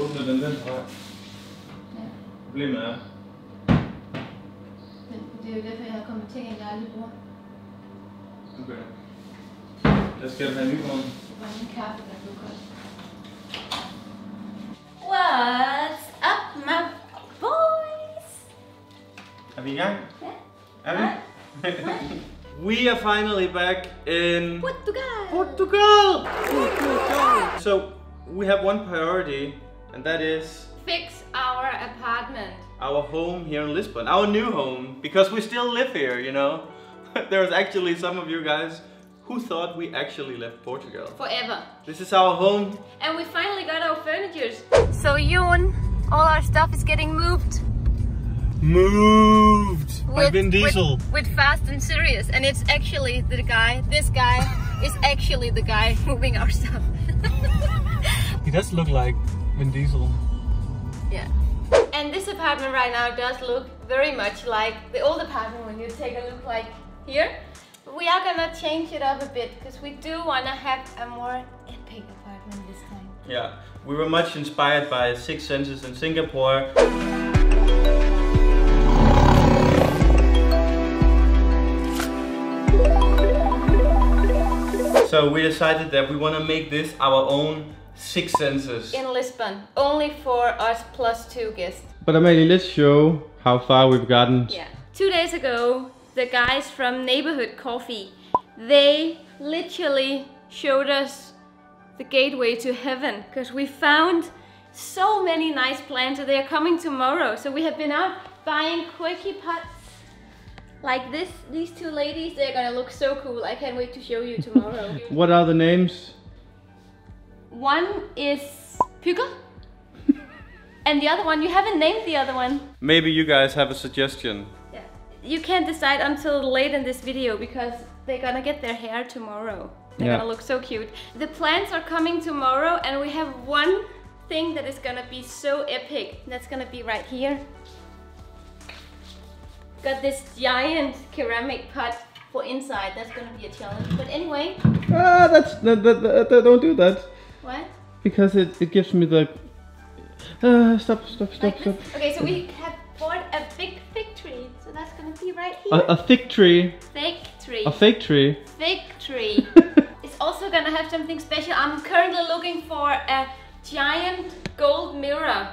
Åbne den tror jeg. Ja. Problemet er. Men det er jo derfor, jeg har kommet ting, jeg aldrig bruger. Okay. Der skal du have en ny vogn. Det var en kaffe, der blev koldt. What's up, my boys? Er vi i gang? Ja. Er vi? We are finally back in Portugal! So we have one priority, and that is Fix our apartment. our home here in Lisbon, our new home, because we still live here, you know. There's actually some of you guys who thought we actually left Portugal. Forever. This is our home. And we finally got our furniture. So Jon, all our stuff is getting moved. Moved by Vin Diesel. With Fast and Serious, and it's actually the guy, this guy is actually the guy moving our stuff. He does look like Vin Diesel. Yeah. And this apartment right now does look very much like the old apartment when you take a look like here. But we are gonna change it up a bit because we do wanna have a more epic apartment this time. Yeah, we were much inspired by Six Senses in Singapore. So we decided that we want to make this our own Six Senses. In Lisbon, only for us plus 2 guests. But Amalie, let's show how far we've gotten. Yeah. 2 days ago, the guys from Neighborhood Coffee, they literally showed us the gateway to heaven because we found so many nice plants, so they are coming tomorrow. So we have been out buying quirky pots like this. These 2 ladies, they're gonna look so cool. I can't wait to show you tomorrow. What are the names? One is Pygger. And the other one, you haven't named the other one. Maybe you guys have a suggestion. Yeah. You can't decide until late in this video because they're gonna get their hair tomorrow. They're gonna look so cute. The plants are coming tomorrow and we have one thing that is gonna be so epic. That's gonna be right here. Got this giant ceramic pot for inside. That's gonna be a challenge. But anyway. Ah, don't do that. What? Because it gives me the... Stop. Okay, so we have bought a big fig tree. So that's gonna be right here. A thick tree. Fig tree. A fake tree. Fig tree. It's also gonna have something special. I'm currently looking for a giant gold mirror.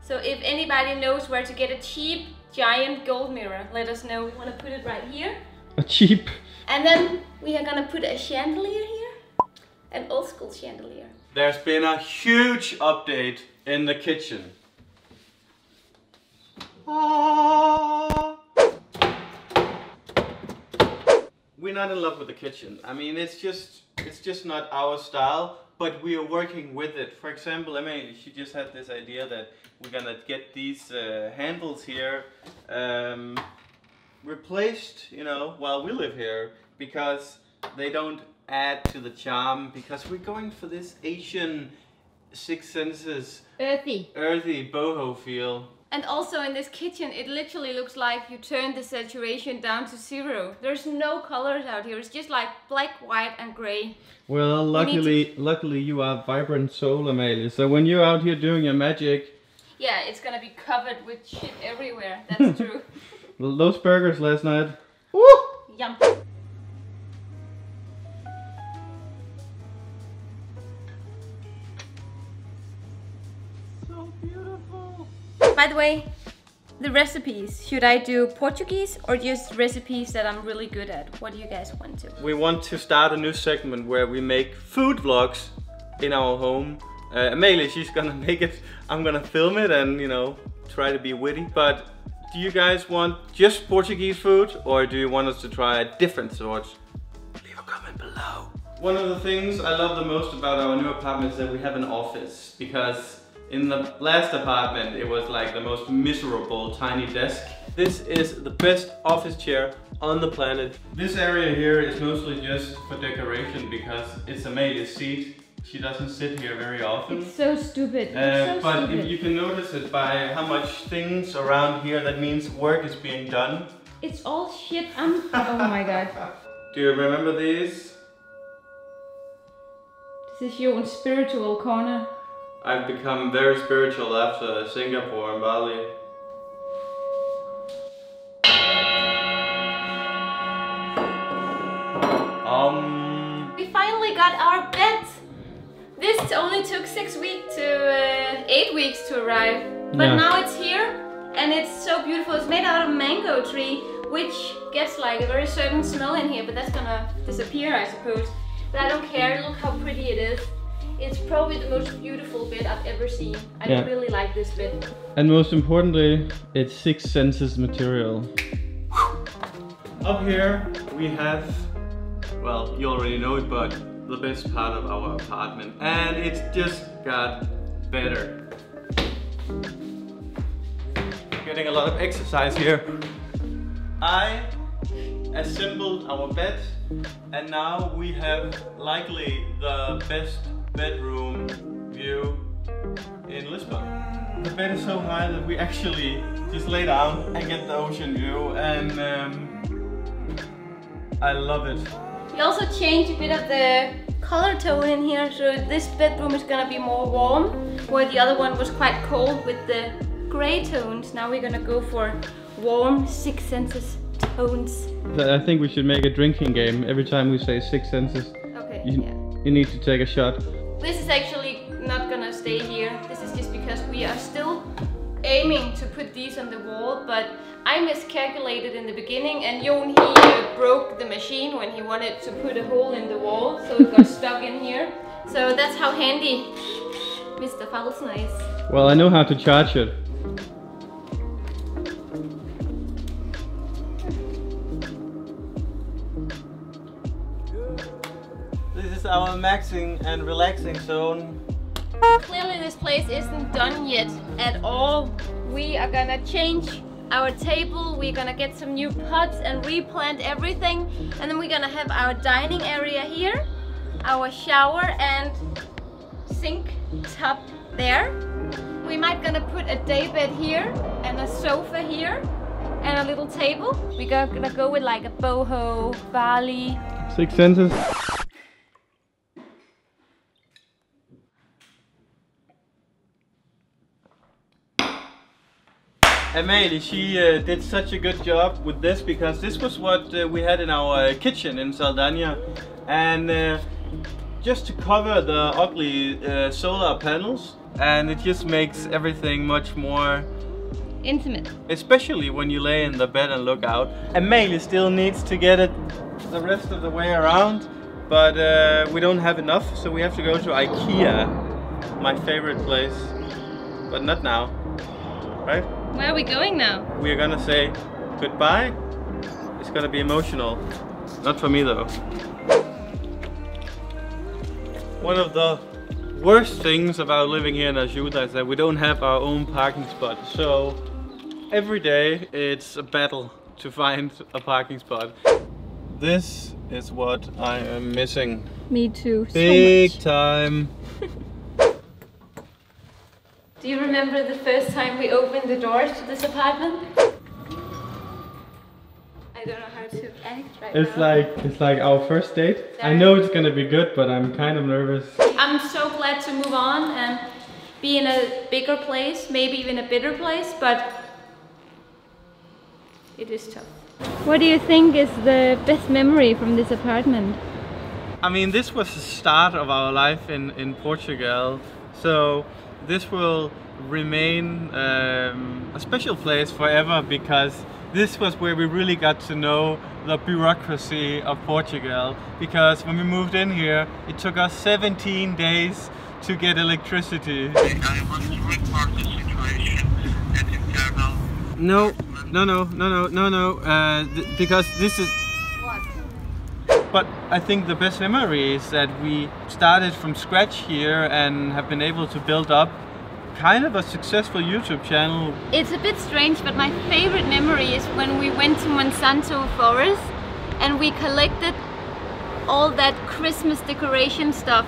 So if anybody knows where to get a cheap giant gold mirror, let us know. We want to put it right here. A cheap. And then we are gonna put a chandelier here. An old school chandelier. There's been a huge update in the kitchen. We're not in love with the kitchen. I mean, it's just not our style, but we are working with it. For example, Emily, she just had this idea that we're gonna get these handles here replaced, you know, while we live here, because they don't add to the charm, because we're going for this Asian Six Senses earthy boho feel. And also in this kitchen, it literally looks like you turned the saturation down to 0. There's no colors out here. It's just like black, white and gray. Well, luckily you are vibrant soul, Amalie. So when you're out here doing your magic... Yeah, it's gonna be covered with shit everywhere. That's true. Those burgers last night. Woo! Yum. So beautiful. By the way, the recipes, should I do Portuguese or just recipes that I'm really good at? What do you guys want to? We want to start a new segment where we make food vlogs in our home. Amalie, she's gonna make it. I'm gonna film it and, you know, try to be witty. But do you guys want just Portuguese food, or do you want us to try different sorts? Leave a comment below. One of the things I love the most about our new apartment is that we have an office, because in the last apartment it was like the most miserable tiny desk. This is the best office chair on the planet. This area here is mostly just for decoration because it's Amalie's seat. She doesn't sit here very often. It's so stupid. But if you can notice it by how much things around here, that means work is being done. It's all shit. Oh my god. Do you remember these? This is your spiritual corner. I've become very spiritual after Singapore and Bali. We finally got our bed. This only took 6 weeks to 8 weeks to arrive, but now it's here and it's so beautiful. It's made out of mango tree, which gets like a very certain smell in here, but that's gonna disappear, I suppose. But I don't care. Look how pretty it is. It's probably the most beautiful bed I've ever seen. I really like this bed. And most importantly, it's 6 senses material. Up here we have, well, you already know it, but the best part of our apartment, and it's just got better. Getting a lot of exercise here. I assembled our bed, and now we have likely the best bedroom view in Lisbon. The bed is so high that we actually just lay down and get the ocean view, and I love it. We also changed a bit of the color tone in here, so this bedroom is gonna be more warm, where the other one was quite cold with the gray tones. Now we're gonna go for warm 6 senses tones. I think we should make a drinking game. Every time we say 6 senses, okay, you need to take a shot. This is actually not gonna stay here. This is just because we are still aiming to put these on the wall, but I miscalculated in the beginning, and Jon, he broke the machine when he wanted to put a hole in the wall, so it got stuck in here. So that's how handy Mr. Falsner is. Well, I know how to charge it. This is our maxing and relaxing zone. Clearly this place isn't done yet at all. We are gonna change our table, we're gonna get some new pots and replant everything, and then we're gonna have our dining area here, our shower and sink tub there. We might gonna put a daybed here and a sofa here and a little table. We're gonna go with like a boho, Bali. 6 senses. Amalie, she did such a good job with this, because this was what we had in our kitchen in Saldanha, and just to cover the ugly solar panels, and it just makes everything much more intimate, especially when you lay in the bed and look out. Amalie still needs to get it the rest of the way around, but we don't have enough, so we have to go to IKEA, my favorite place, but not now, right? Where are we going now? We're gonna say goodbye. It's gonna be emotional. Not for me though. One of the worst things about living here in Ajuda is that we don't have our own parking spot. So every day it's a battle to find a parking spot. This is what I am missing. Me too. Big so much. time. Do you remember the first time we opened the doors to this apartment? I don't know how to act right now. It's like our first date. I know it's gonna be good, but I'm kind of nervous. I'm so glad to move on and be in a bigger place, maybe even a better place, but it is tough. What do you think is the best memory from this apartment? I mean, this was the start of our life in Portugal, so this will remain a special place forever, because this was where we really got to know the bureaucracy of Portugal. Because when we moved in here, it took us 17 days to get electricity. I want to report the situation at internal. No, because this is... But I think the best memory is that we started from scratch here and have been able to build up kind of a successful YouTube channel. It's a bit strange, but my favorite memory is when we went to Monsanto Forest and we collected all that Christmas decoration stuff.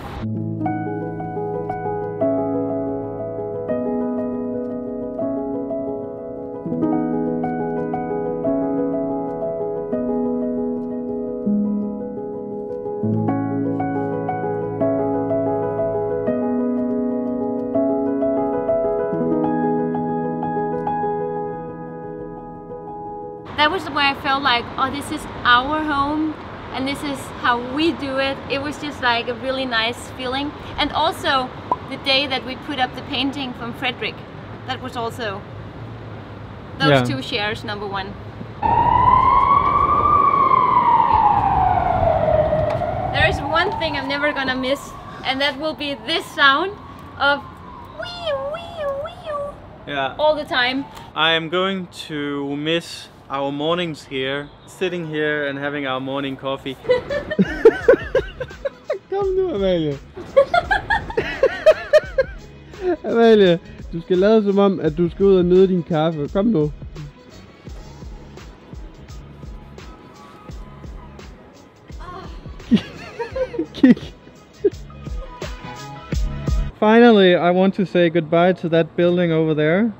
that was where I felt like, oh, this is our home and this is how we do it. It was just like a really nice feeling. And also the day that we put up the painting from Frederick, that was also those two shares number one. There is one thing I'm never gonna miss, and that will be this sound of wee wee wee all the time. I am going to miss our mornings here, sitting here and having our morning coffee. Kom nu, Amalie. Amalie, du skal lade som om, at du skal ud og nyde din kaffe. Kom nu. Finally, I want to say goodbye to that building over there.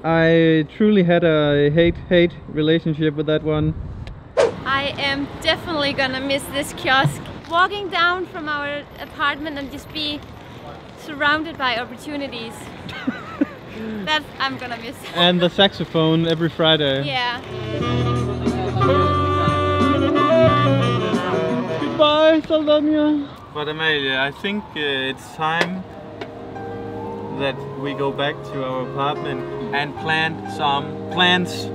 I truly had a hate-hate relationship with that one. I am definitely gonna miss this kiosk. Walking down from our apartment and just be surrounded by opportunities. That I'm gonna miss. And the saxophone every Friday. Yeah. Goodbye, Saldanha. But Amalie, I think it's time that we go back to our apartment and plant some plants.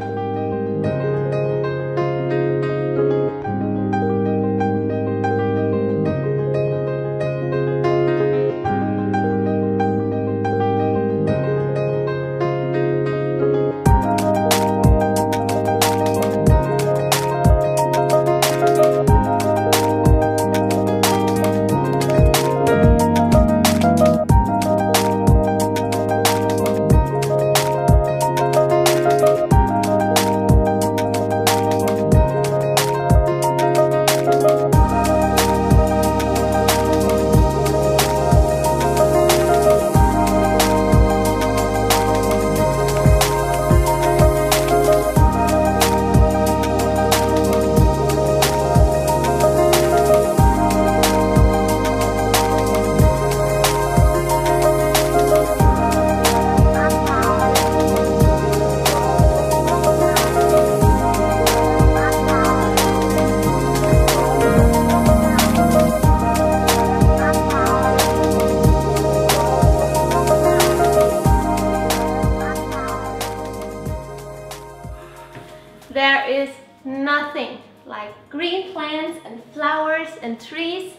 There is nothing like green plants and flowers and trees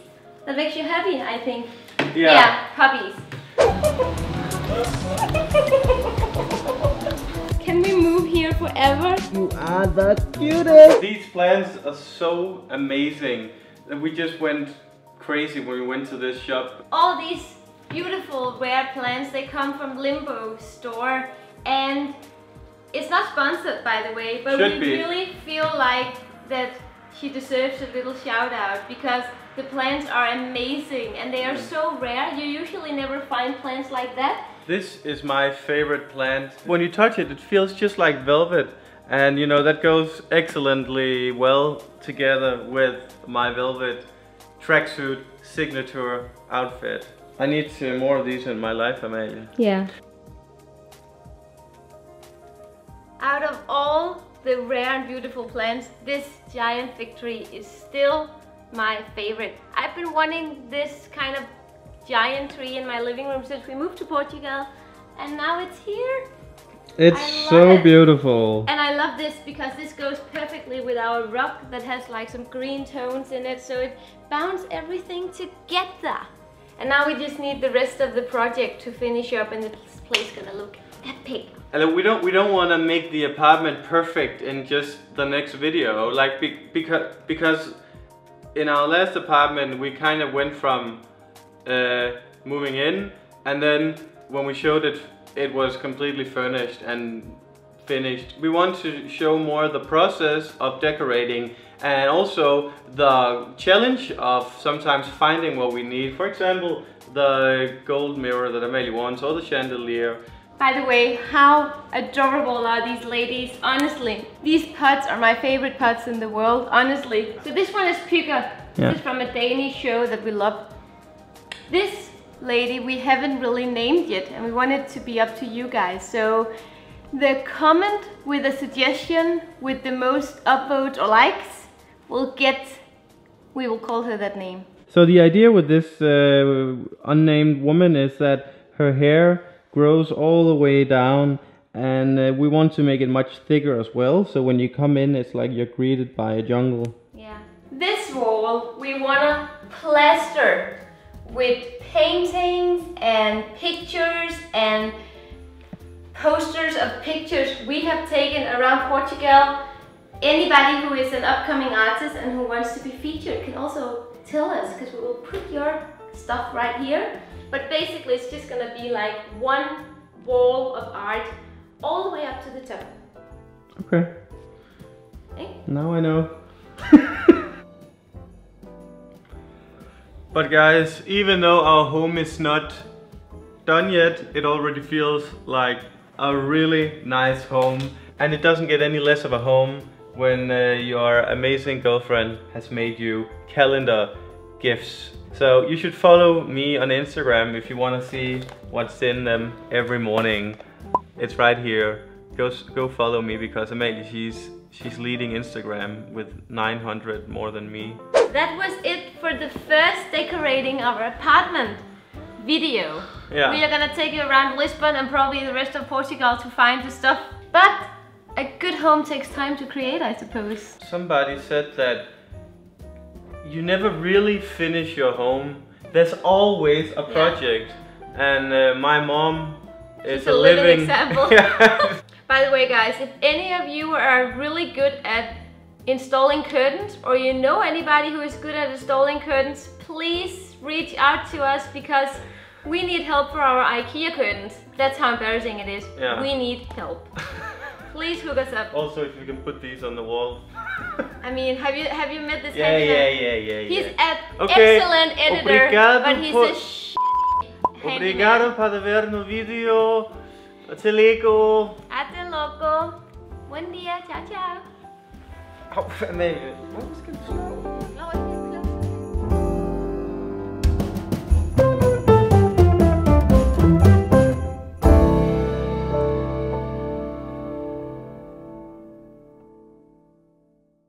that makes you happy, I think. Yeah, puppies. Can we move here forever? You are the cutest. These plants are so amazing that we just went crazy when we went to this shop. All these beautiful rare plants, they come from Limbo store, and it's not sponsored, by the way, but we really feel like that she deserves a little shout out because the plants are amazing and they are so rare. You usually never find plants like that. This is my favorite plant. When you touch it, it feels just like velvet, and you know that goes excellently well together with my velvet tracksuit signature outfit. I need more of these in my life, Amalie. Yeah. Out of all the rare and beautiful plants, this giant fig tree is still my favorite. I've been wanting this kind of giant tree in my living room since we moved to Portugal, and now it's here. It's so beautiful. And I love this because this goes perfectly with our rug that has like some green tones in it, so it bounds everything together. And now we just need the rest of the project to finish up, and this place is gonna look epic. And we don't want to make the apartment perfect in just the next video, like because in our last apartment we kind of went from moving in, and then when we showed it, it was completely furnished and finished. We want to show more the process of decorating and also the challenge of sometimes finding what we need. For example, the gold mirror that Amalie wants, or the chandelier. By the way, how adorable are these ladies? Honestly, these pots are my favorite pots in the world, honestly. So this one is Pygger. This is from a Danish show that we love. This lady we haven't really named yet, and we want it to be up to you guys. So the comment with a suggestion with the most upvotes or likes will get, we will call her that name. So the idea with this unnamed woman is that her hair grows all the way down, and we want to make it much thicker as well. So when you come in, it's like you're greeted by a jungle. Yeah. This wall we wanna plaster with paintings and pictures and posters of pictures we have taken around Portugal. Anybody who is an upcoming artist and who wants to be featured can also tell us, because we will put your stuff right here. But basically it's just gonna be like one wall of art all the way up to the top. Okay. Okay? Now I know. But guys, even though our home is not done yet, it already feels like a really nice home. And it doesn't get any less of a home when your amazing girlfriend has made you calendar gifts. So you should follow me on Instagram if you want to see what's in them every morning. It's right here. Go follow me, because Amalie, she's leading Instagram with 900 more than me. That was it for the first decorating our apartment video. Yeah. We are gonna take you around Lisbon and probably the rest of Portugal to find the stuff. But a good home takes time to create, I suppose. Somebody said that you never really finish your home. There's always a project. And my mom is a living example. Yeah. By the way, guys, if any of you are really good at installing curtains, or you know anybody who is good at installing curtains, please reach out to us, because we need help for our IKEA curtains. That's how embarrassing it is. Yeah. We need help. Please hook us up. Also, if you can put these on the wall. I mean, have you met this Yeah. He's an Okay. excellent editor, Obrigado but he's a Obrigado para ver no vídeo. Até logo. Até logo. Buen día. Ciao, ciao. Oh, maybe. What was good? No,